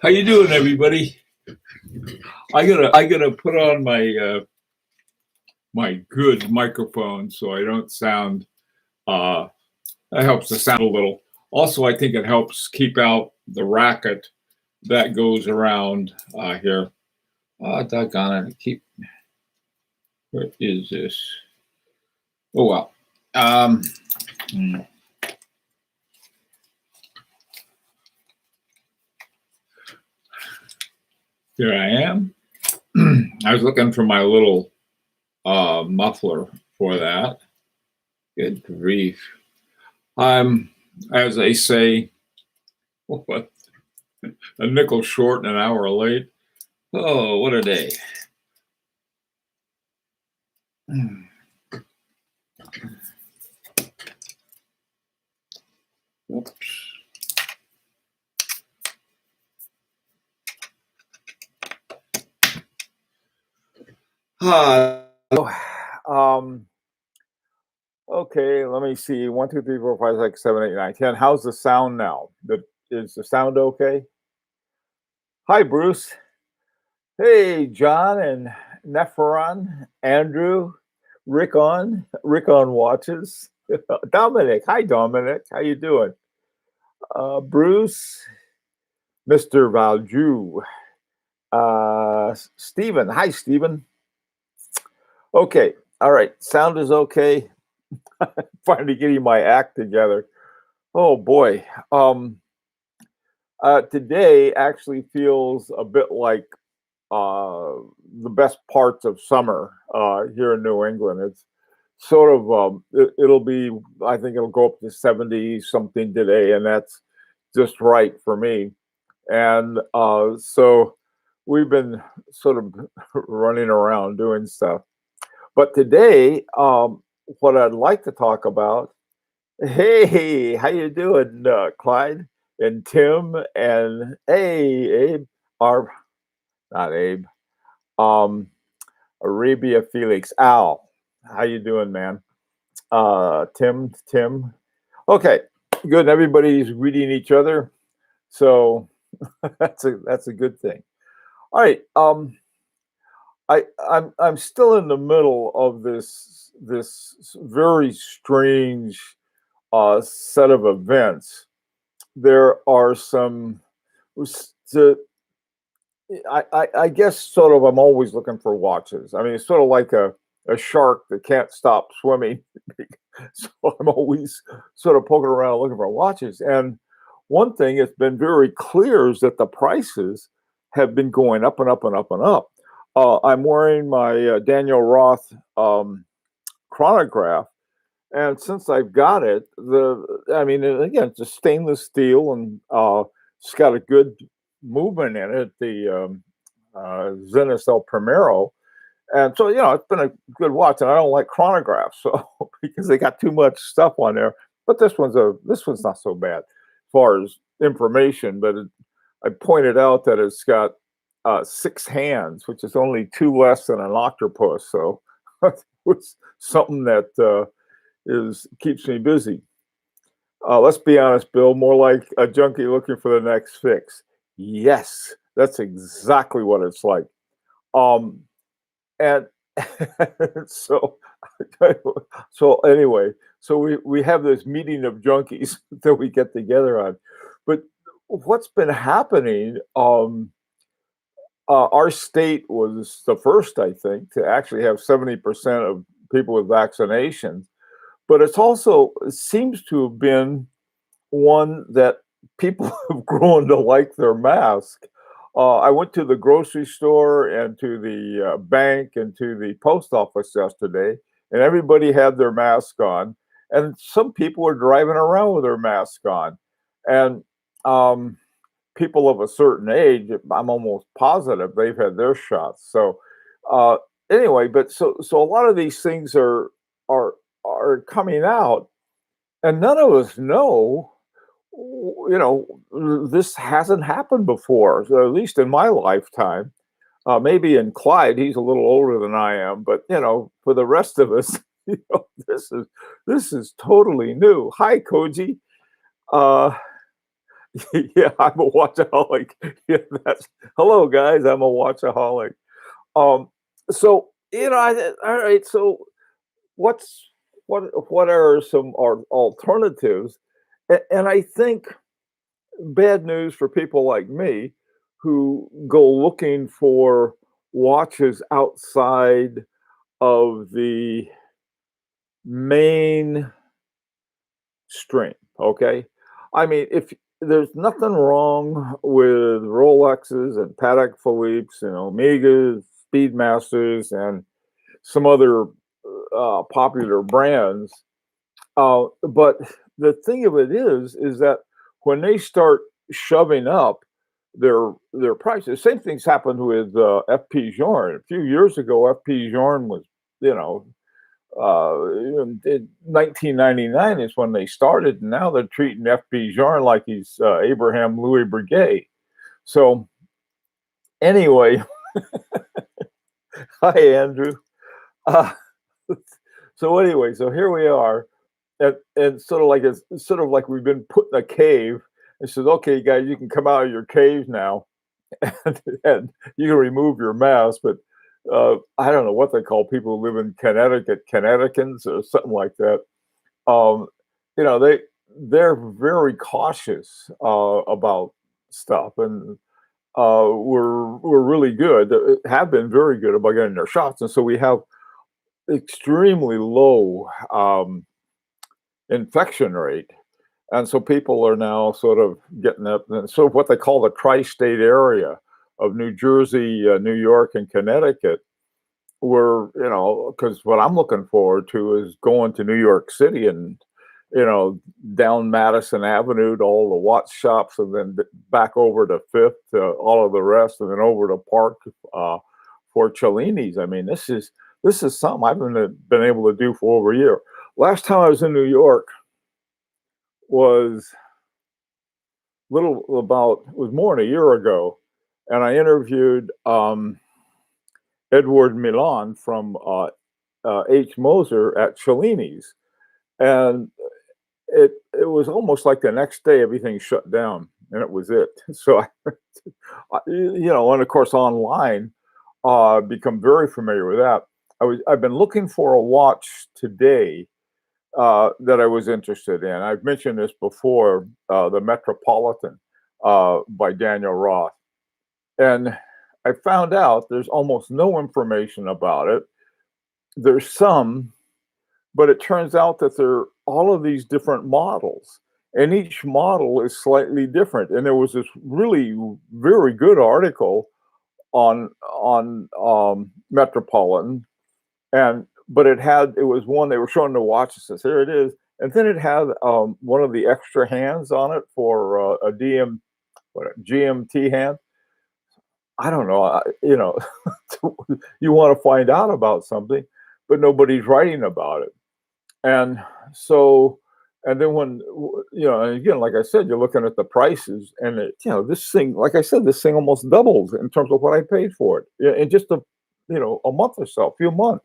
How you doing, everybody? I gotta put on my my good microphone so I don't sound. That helps the sound a little. Also, I think it helps keep out the racket that goes around here. Doggone it! What is this? Oh well. Here I am. I was looking for my little muffler for that. Good grief. As they say, what? A nickel short and an hour late. Oh, what a day. Oops. Okay, let me see. 1, 2, 3, 4, 5, 6, 7, 8, 9, 10. How's the sound now? Is the sound okay? Hi, Bruce. Hey, John and Nephron, Andrew, Rick on watches. Dominic. Hi, Dominic. How you doing? Bruce, Mr. Valju. Stephen. Hi, Stephen. Okay. All right. Sound is okay. Finally getting my act together. Oh boy. Today actually feels a bit like the best parts of summer here in New England. It's sort of it'll be, I think it'll go up to 70 something today, and that's just right for me. And so we've been sort of running around doing stuff. But today, what I'd like to talk about, hey, how you doing, Clyde and Tim, and hey, Abe, not Abe, Arabia Felix, Al, how you doing, man? Tim, okay, good. Everybody's reading each other, so that's a good thing. All right, I'm still in the middle of this very strange set of events. There are some. I guess sort of I'm always looking for watches. I mean, it's sort of like a shark that can't stop swimming. So I'm always sort of poking around looking for watches. And one thing that's been very clear is that the prices have been going up and up and up and up. I'm wearing my Daniel Roth chronograph, and since I've got it, again, it's a stainless steel, and it's got a good movement in it, the Zenith El Primero, and so it's been a good watch. And I don't like chronographs, so because they got too much stuff on there. But this one's not so bad as far as information. But I pointed out that it's got 6 hands, which is only 2 less than an octopus. So it's something that keeps me busy. Let's be honest, Bill, more like a junkie looking for the next fix. Yes, that's exactly what it's like. And so anyway, so we have this meeting of junkies that we get together on. But what's been happening, our state was the first, I think, to actually have 70% of people with vaccinations. But it seems to have been one that people have grown to like their mask. I went to the grocery store and to the bank and to the post office yesterday, and everybody had their mask on. And some people were driving around with their mask on. And people of a certain age, I'm almost positive they've had their shots. So anyway, but so a lot of these things are coming out, and none of us know. This hasn't happened before, so at least in my lifetime. Maybe in Clyde, he's a little older than I am, but for the rest of us, this is totally new. Hi, Koji. Uh, yeah, I'm a watchaholic. Yeah, that's hello guys. I'm a watchaholic. Um, so all right. So what's what are some alternatives? And I think bad news for people like me who go looking for watches outside of the main stream. Okay. I mean, if there's nothing wrong with Rolexes and Patek Philippe's and Omegas, Speedmasters, and some other popular brands. But the thing of it is that when they start shoving up their prices, same things happened with FP Journe. A few years ago, FP Journe was, you know, in 1999 is when they started, and now they're treating FP Journe like he's Abraham Louis Breguet. So anyway, hi Andrew. Uh, so anyway, so here we are, and sort of like we've been put in a cave. And says, okay, guys, you can come out of your caves now, and you can remove your mask. But I don't know what they call people who live in Connecticut, Connecticutans or something like that. Um, they're very cautious about stuff, and we're really good, have been very good about getting their shots, and so we have extremely low infection rate. And so people are now sort of getting up, and sort of what they call the tri-state area of New Jersey, New York, and Connecticut, where, because what I'm looking forward to is going to New York City and, down Madison Avenue to all the watch shops, and then back over to Fifth, all of the rest, and then over to Park for Cellini's. I mean, this is something I've been able to do for over a year. Last time I was in New York was was more than a year ago, and I interviewed Edward Milan from H. Moser at Cellini's, and it was almost like the next day everything shut down, and it was it. So and of course online, become very familiar with that. I've been looking for a watch today that I was interested in. I've mentioned this before, the Metropolitan by Daniel Roth. And I found out there's almost no information about it. There's some, but it turns out that there are all of these different models, and each model is slightly different. And there was this really very good article on Metropolitan, but it was one they were showing the watch. It says, here it is. And then it had one of the extra hands on it for a GMT hand. I don't know, you want to find out about something, but nobody's writing about it. And so, and then when, and again, like I said, you're looking at the prices, and this thing, like I said, this thing almost doubled in terms of what I paid for it in just a month or so, a few months.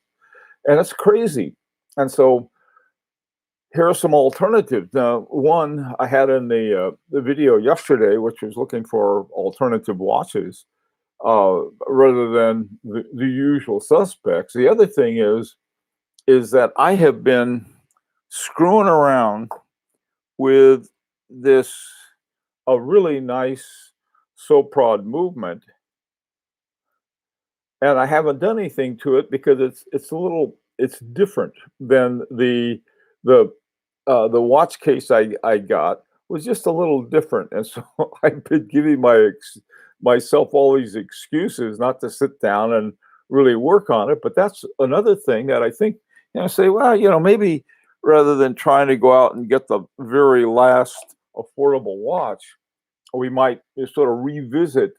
And that's crazy. And so here are some alternatives. Now, one I had in the video yesterday, which was looking for alternative watches rather than the usual suspects. The other thing is that I have been screwing around with a really nice Soprod movement, and I haven't done anything to it because it's different than the watch case I got was just a little different. And so I've been giving myself all these excuses not to sit down and really work on it. But that's another thing that I think, say, well, maybe rather than trying to go out and get the very last affordable watch, we might sort of revisit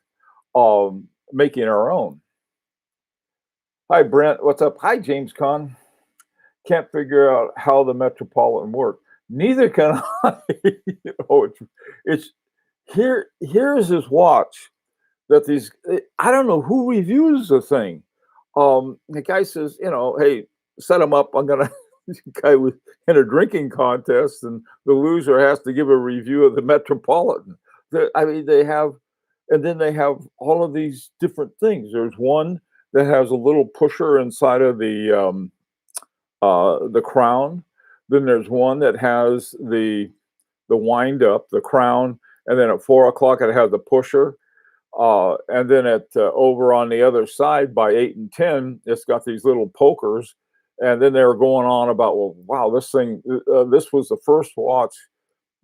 making our own. Hi, Brent. What's up? Hi, James Conn. Can't figure out how the Metropolitan worked. Neither can I. Here's this watch that I don't know who reviews the thing. The guy says, hey, set them up. I'm gonna guy was in a drinking contest, and the loser has to give a review of the Metropolitan. I mean, they have, and then they have all of these different things. There's one that has a little pusher inside of the crown. Then there's one that has the wind up, the crown, and then at 4 o'clock it has the pusher. And then at over on the other side by 8 and 10, it's got these little pokers. And then they were going on about, well, wow, this thing, this was the first watch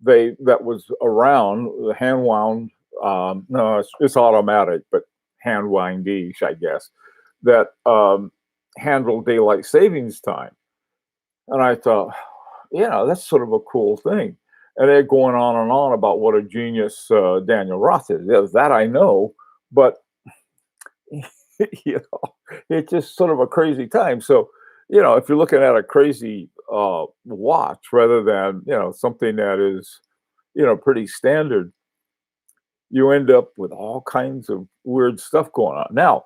that was around, the hand wound. No, it's automatic, but hand windish, I guess, that handled daylight savings time. And I thought, that's sort of a cool thing. And they're going on and on about what a genius Daniel Roth is. Yeah, that I know, but it's just sort of a crazy time. So, if you're looking at a crazy watch rather than something that is pretty standard, you end up with all kinds of weird stuff going on. Now,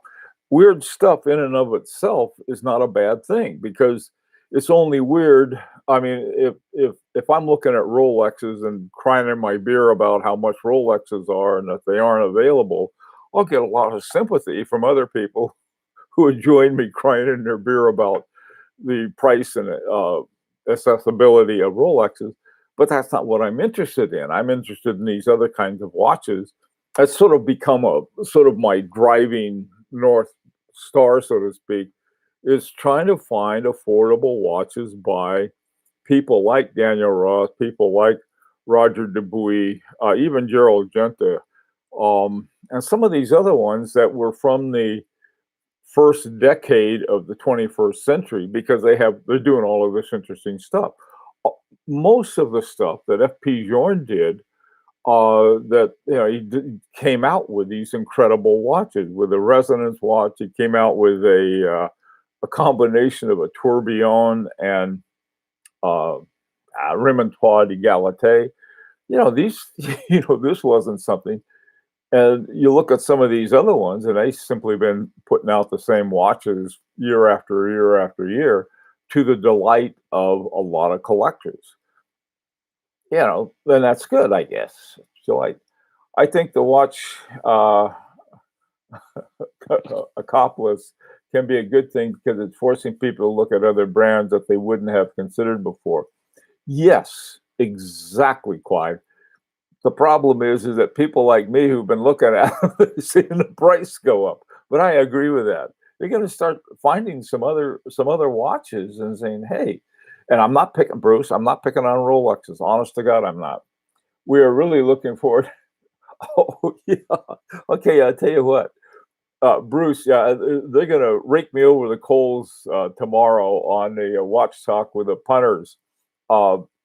weird stuff in and of itself is not a bad thing, because it's only weird. I mean, if I'm looking at Rolexes and crying in my beer about how much Rolexes are and that they aren't available, I'll get a lot of sympathy from other people who would join me crying in their beer about the price and accessibility of Rolexes. But that's not what I'm interested in. I'm interested in these other kinds of watches. That's sort of become a sort of my driving north star, so to speak, is trying to find affordable watches by people like Daniel Roth, people like Roger Dubuis, even Gerald Genta, and some of these other ones that were from the first decade of the 21st century, because they're doing all of this interesting stuff. Most of the stuff that F.P. Jorn did, that came out with these incredible watches, with a resonance watch. He came out with a combination of a tourbillon and remontoire d'égalité. These, this wasn't something. And you look at some of these other ones, and they've simply been putting out the same watches year after year after year, to the delight of a lot of collectors. Then that's good, I guess. So I think the watch acopolis can be a good thing, because it's forcing people to look at other brands that they wouldn't have considered before. Yes, exactly, Clyde. The problem is that people like me who've been looking at it, seeing the price go up. But I agree with that. They're going to start finding some other watches and saying, "Hey," and I'm not picking Bruce. I'm not picking on Rolexes. Honest to God, I'm not. We are really looking forward. Oh yeah. Okay, I'll tell you what. Bruce, yeah, they're going to rake me over the coals tomorrow on the watch talk with the punters.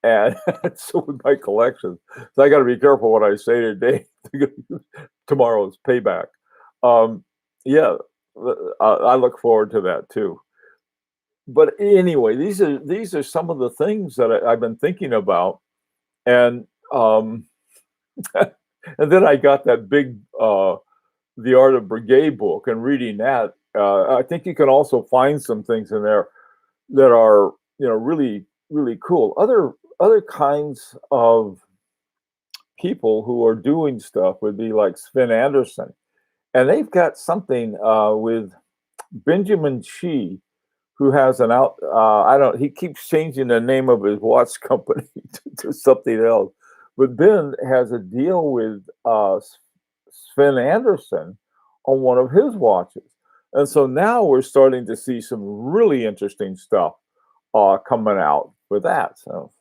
And so with my collection. So I got to be careful what I say today. Tomorrow's payback. Yeah, I look forward to that too. But anyway, these are some of the things that I've been thinking about, and and then I got that big The Art of Breguet book, and reading that, I think you can also find some things in there that are really really cool. Other kinds of people who are doing stuff would be like Sven Anderson, and they've got something with Benjamin Shi, who has an out. I don't. He keeps changing the name of his watch company to something else, but Ben has a deal with Sven Anderson on one of his watches, and so now we're starting to see some really interesting stuff coming out with that. So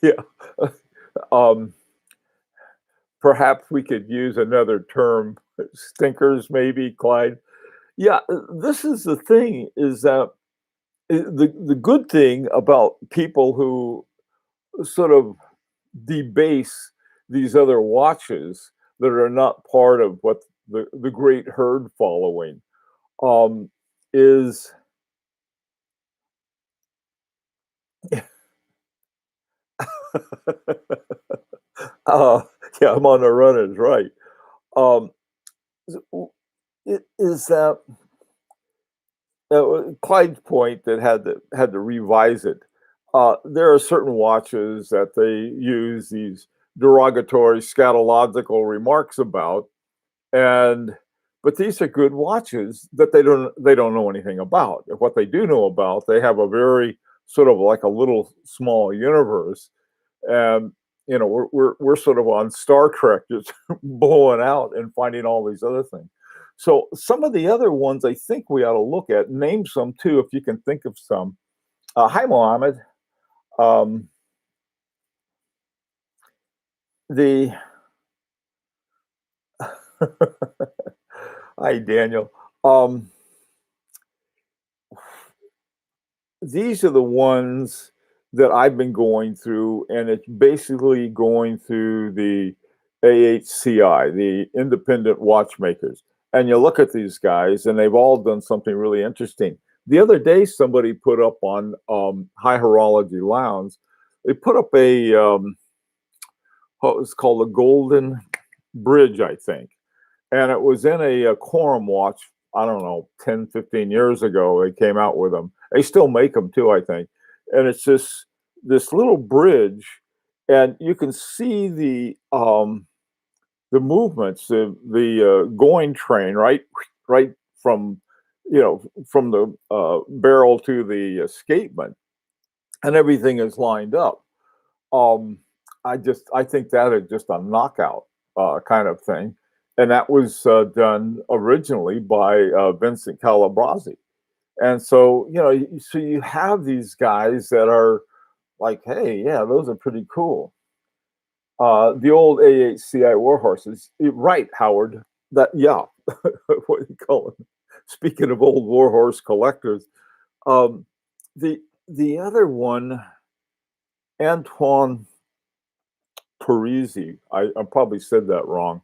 yeah, um, perhaps we could use another term, stinkers, maybe, Clyde. Yeah, this is the thing: is that the good thing about people who sort of debase these other watches that are not part of what the great herd following is uh, yeah, I'm on the run is right. Um, it is Clyde's point that had to revise it. There are certain watches that they use these derogatory scatological remarks about, and but these are good watches that they don't know anything about. What they do know about, they have a very sort of like a little small universe, and we're sort of on Star Trek, just blowing out and finding all these other things. So some of the other ones I think we ought to look at. Name some too, if you can think of some. Hi, Mohammed. Um, the Hi, Daniel. Um, these are the ones that I've been going through, and it's basically going through the AHCI, the Independent Watchmakers. And you look at these guys, and they've all done something really interesting. The other day, somebody put up on High Horology Lounge, they put up what was called a Golden Bridge, I think. And it was in a quorum watch, I don't know, 10, 15 years ago. They came out with them. They still make them too, I think. And it's this little bridge, and you can see the movements, the going train, right from from the barrel to the escapement, and everything is lined up. Um, I think that is just a knockout kind of thing, and that was done originally by Vincent Calabresi. And so so you have these guys that are like, hey, yeah, those are pretty cool. The old AHCI war horses, right, Howard? That yeah, what do you call it? Speaking of old war horse collectors, um, the other one, Antoine Parisi, I probably said that wrong.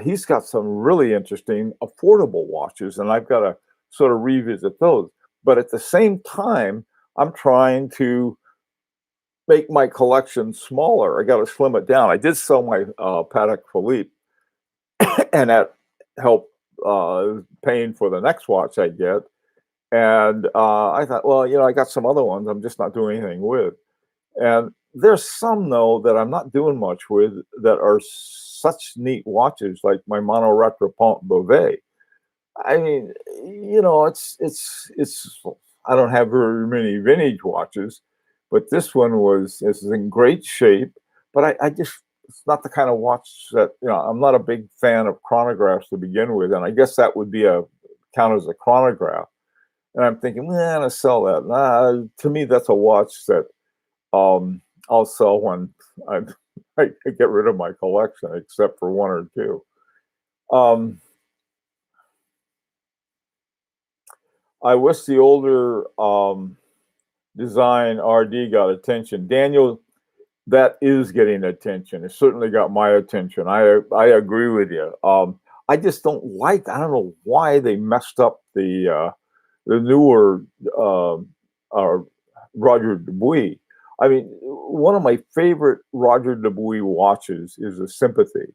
He's got some really interesting affordable watches, and I've got to sort of revisit those. But at the same time, I'm trying to make my collection smaller. I got to slim it down. I did sell my Patek Philippe, and that helped paying for the next watch I get. And I thought, well, I got some other ones I'm just not doing anything with. And there's some though that I'm not doing much with that are such neat watches, like my Mono Retropont Beauvais. I mean, it's. I don't have very many vintage watches, but this one is in great shape. But I just it's not the kind of watch that I'm not a big fan of chronographs to begin with, and I guess that would be a count as a chronograph. And I'm thinking, well, I'm gonna sell that. Nah, to me, that's a watch that I'll sell when I, I get rid of my collection, except for one or two. Um, I wish the older design RD got attention. Daniel, that is getting attention. It certainly got my attention. I agree with you. I just don't like. I don't know why they messed up the newer Roger Dubuis. I mean, one of my favorite Roger Dubuis watches is a Sympathy.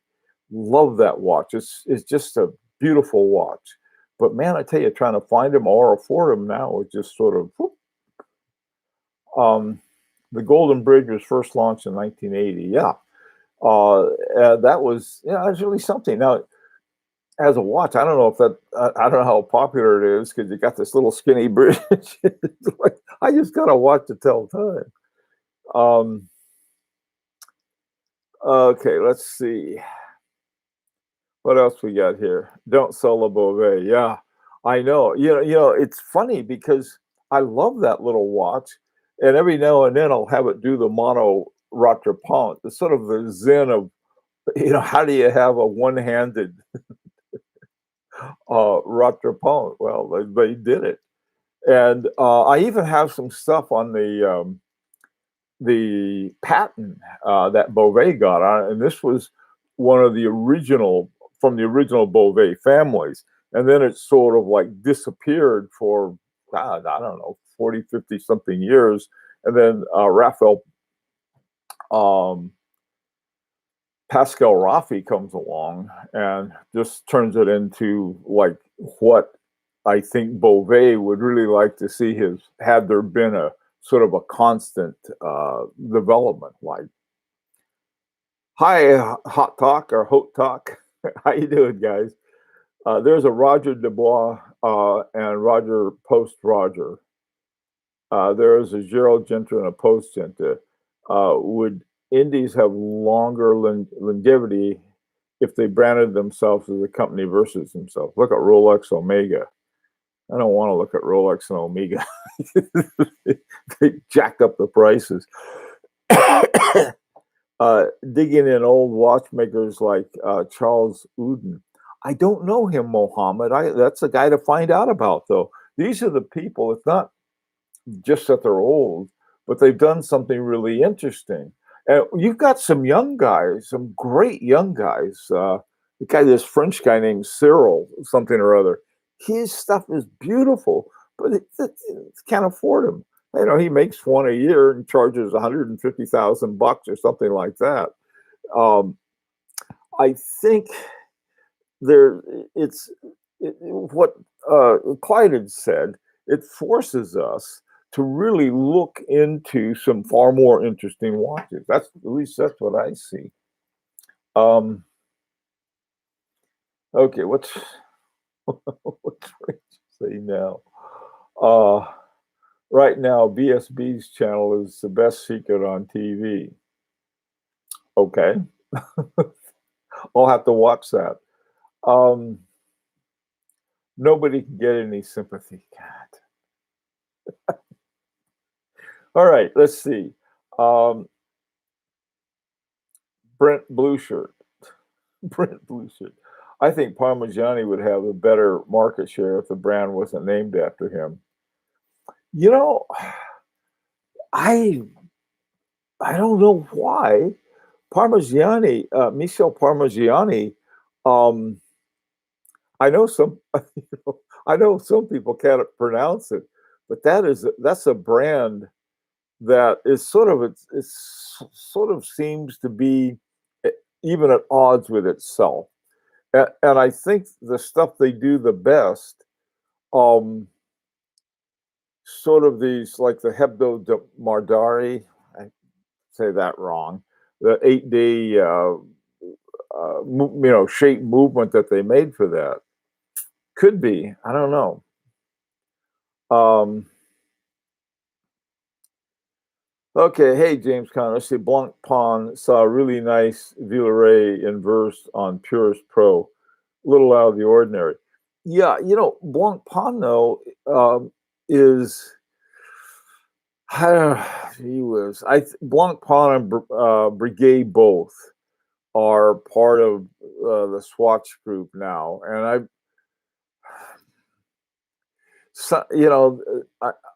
Love that watch. It's just a beautiful watch. But man, I tell you, trying to find them or afford them now is just sort of. Whoop. The Golden Bridge was first launched in 1980. Yeah, that was really something. Now, as a watch, I don't know if that I don't know how popular it is because you got this little skinny bridge. Like, I just got a watch to tell time. Okay, let's see. What else we got here? Don't sell a Beauvais. Yeah, I know. It's funny because I love that little watch, and every now and then I'll have it do the Mono Retropont. It's sort of the zen of, how do you have a one-handed Retropont? Well, they did it, and I even have some stuff on the patent that Beauvais got on, and this was one of the original from the original Beauvais families, and then it sort of like disappeared for God, I don't know, 40, 50 something years, and then Raphael Pascal Raffi comes along and just turns it into like what I think Beauvais would really like to see his had there been a sort of a constant development. Like, hi, Hot Talk or Hot Talk, how you doing, guys? There's a Roger Dubois and Roger Post Roger. There is a Gerald Genter and a Post Genter. Would indies have longer longevity if they branded themselves as a company versus themselves? Look at Rolex Omega. I don't want to look at Rolex and Omega. They jacked up the prices. Digging in old watchmakers like Charles Uden. I don't know him, Mohammed. That's a guy to find out about, though. These are the people, it's not just that they're old, but they've done something really interesting. And you've got some young guys, some great young guys. This French guy named Cyril, something or other. His stuff is beautiful, but it can't afford him. You know, he makes one a year and charges $150,000 or something like that. I think what Clyde had said. It forces us to really look into some far more interesting watches. At least that's what I see. Okay, what's Rachel say now? Right now, BSB's channel is the best secret on TV. Okay, I'll have to watch that. Nobody can get any sympathy. God. All right, let's see. Brent Blueshirt. Brent Blueshirt. I think Parmigiani would have a better market share if the brand wasn't named after him. You know, I don't know why. Parmigiani, Michel Parmigiani, I know some I know some people can't pronounce it, but that's a brand that is sort of it sort of seems to be even at odds with itself. And I think the stuff they do the best, sort of these like the Hebdo de Mardari, I say that wrong, the 8-day shape movement that they made for that could be. I don't know. Okay, hey James Conner. I see Blanc Pon saw a really nice Villeray inverse on Purist Pro, a little out of the ordinary. Yeah, you know, Blanc Pon though is I don't know. He was Blanc Pon and Breguet both are part of the Swatch group now, and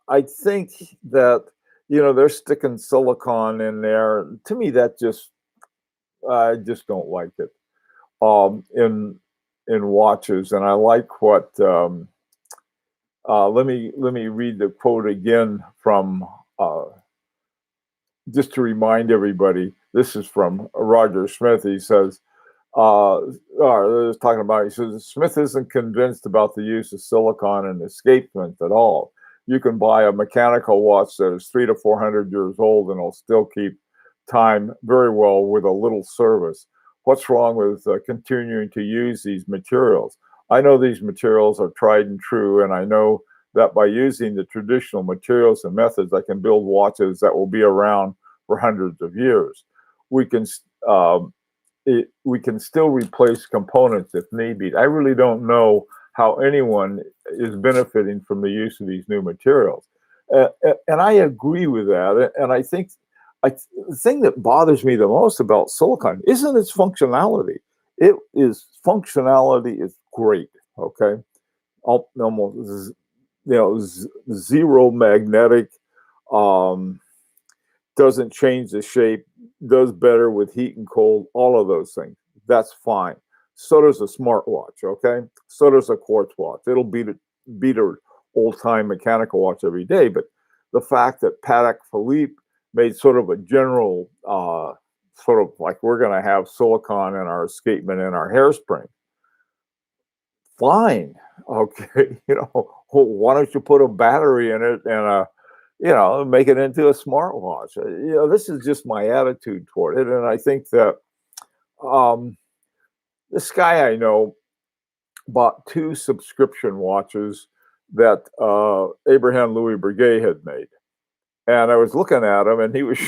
I think that they're sticking silicon in there. To me, I just don't like it in watches, and I like what. Let me read the quote again from just to remind everybody. This is from Roger Smith. He says, talking about, he says, Smith isn't convinced about the use of silicon in escapement at all. You can buy a mechanical watch that is 300 to 400 years old and it'll still keep time very well with a little service. What's wrong with continuing to use these materials? I know these materials are tried and true, and I know that by using the traditional materials and methods, I can build watches that will be around for hundreds of years. We can still replace components if need be. I really don't know how anyone is benefiting from the use of these new materials. And I agree with that. And I think the thing that bothers me the most about silicon isn't its functionality. Functionality is great, okay? Almost, zero magnetic, doesn't change the shape, does better with heat and cold, all of those things. That's fine. So does a smartwatch, okay? So does a quartz watch. It'll beat an old-time mechanical watch every day. But the fact that Patek Philippe made sort of a general sort of like we're going to have silicon in our escapement in our hairspring. Fine. Okay. Why don't you put a battery in it and make it into a smartwatch? This is just my attitude toward it. And I think that this guy I know bought 2 subscription watches that Abraham Louis Breguet had made. And I was looking at them and he was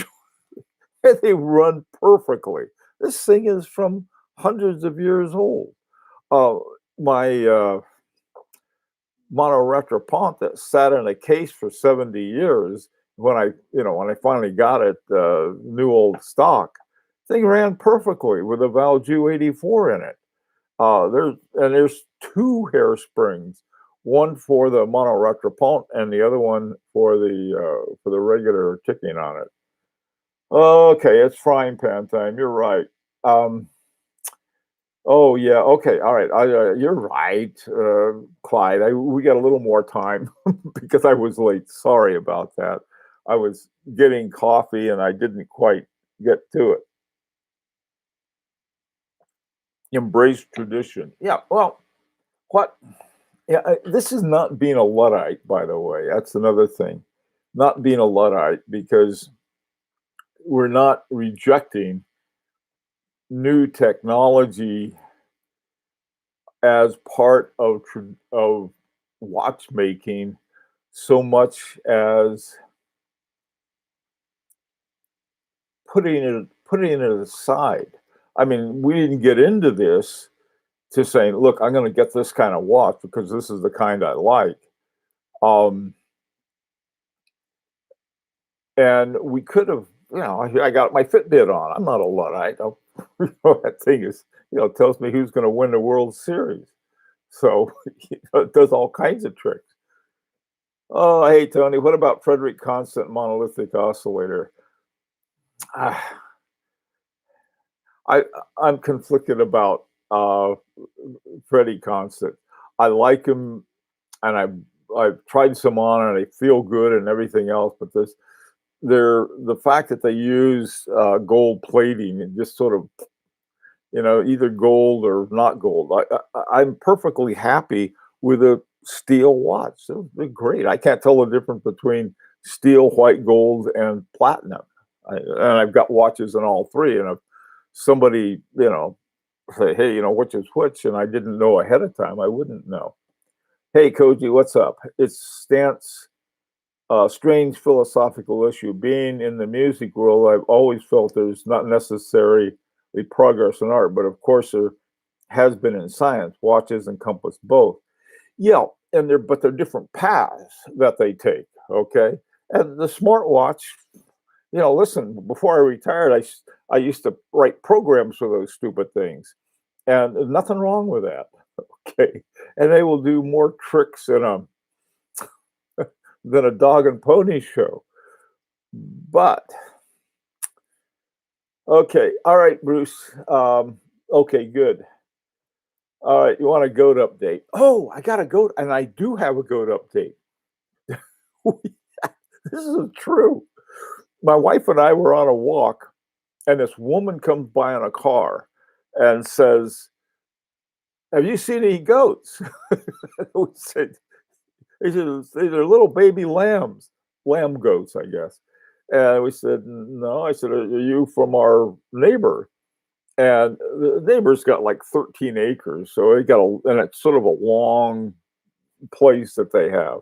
and they run perfectly. This thing is from hundreds of years old. My mono-retropont that sat in a case for 70 years, when I finally got it, new old stock, thing ran perfectly with a Valjoux 84 in it. There's 2 hairsprings, one for the mono-retropont and the other one for the regular ticking on it. Okay, it's frying pan time. You're right. Oh yeah. Okay. All right. You're right, Clyde. We got a little more time because I was late. Sorry about that. I was getting coffee and I didn't quite get to it. Embrace tradition. Yeah. Well, what? Yeah. This is not being a Luddite, by the way. That's another thing. Not being a Luddite, because we're not rejecting new technology as part of watchmaking so much as putting it aside. I mean, we didn't get into this to saying, look, I'm going to get this kind of watch because this is the kind I like. And we could have, I got my Fitbit on. I'm not a Luddite. That thing is, tells me who's going to win the World Series. So it does all kinds of tricks. Oh, hey, Tony, what about Frederick Constant monolithic oscillator? I'm conflicted about Freddie Constant. I like him, and I've tried some on, and they feel good and everything else. But the fact that they use gold plating and just sort of, either gold or not gold. I'm perfectly happy with a steel watch. They're great. I can't tell the difference between steel, white gold, and platinum. And I've got watches in all 3. And if somebody, say, hey, which is which, and I didn't know ahead of time, I wouldn't know. Hey, Koji, what's up? It's Stance. Strange philosophical issue. Being in the music world, I've always felt there's not necessarily progress in art, but of course there has been in science. Watches encompass both. Yeah, but they're different paths that they take. Okay, and the smartwatch. Listen. Before I retired, I used to write programs for those stupid things, and there's nothing wrong with that. Okay, and they will do more tricks than a dog and pony show. But okay, all right, Bruce. Okay, good. All right, you want a goat update? Oh, I got a goat, and I do have a goat update. This is true. My wife and I were on a walk, and this woman comes by in a car and says, "Have you seen any goats?" We said, these are little baby lambs, lamb goats, I guess. And we said, no. I said, are you from our neighbor? And the neighbor's got like 13 acres. So and it's sort of a long place that they have.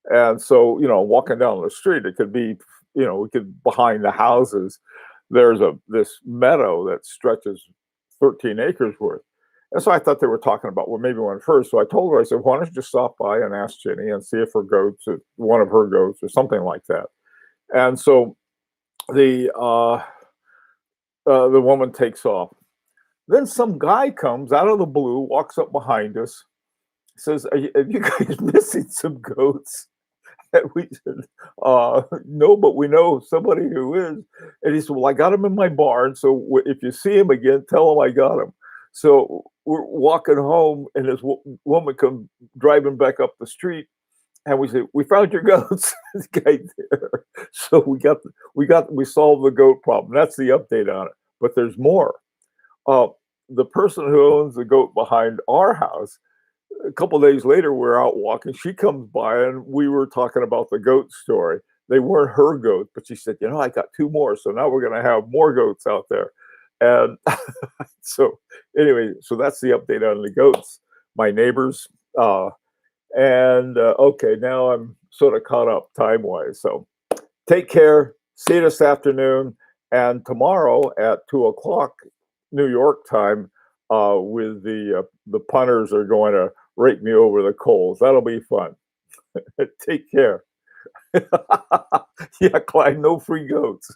And so, walking down the street, it could be, behind the houses, there's this meadow that stretches 13 acres worth. And so I thought they were talking about, well, maybe one first. So I told her, I said, why don't you just stop by and ask Jenny and see if her goats, or one of her goats, or something like that. And so the woman takes off. Then some guy comes out of the blue, walks up behind us, says, are you guys missing some goats? And we said, no, but we know somebody who is. And he said, well, I got him in my barn. So if you see him again, tell him I got him. So we're walking home, and this woman comes driving back up the street, and we say, we found your goats. This guy there. So we solved the goat problem. That's the update on it. but there's more. Uh, the person who owns the goat behind our house, a couple days later, we're out walking. She comes by and we were talking about the goat story. They weren't her goat, but she said, I got two more. So now we're going to have more goats out there. And so, anyway, so that's the update on the goats, my neighbors. Okay, now I'm sort of caught up time wise. So take care. See you this afternoon. And tomorrow at 2 o'clock New York time, with the punters are going to rake me over the coals. That'll be fun. Take care. Yeah, Clyde, no free goats.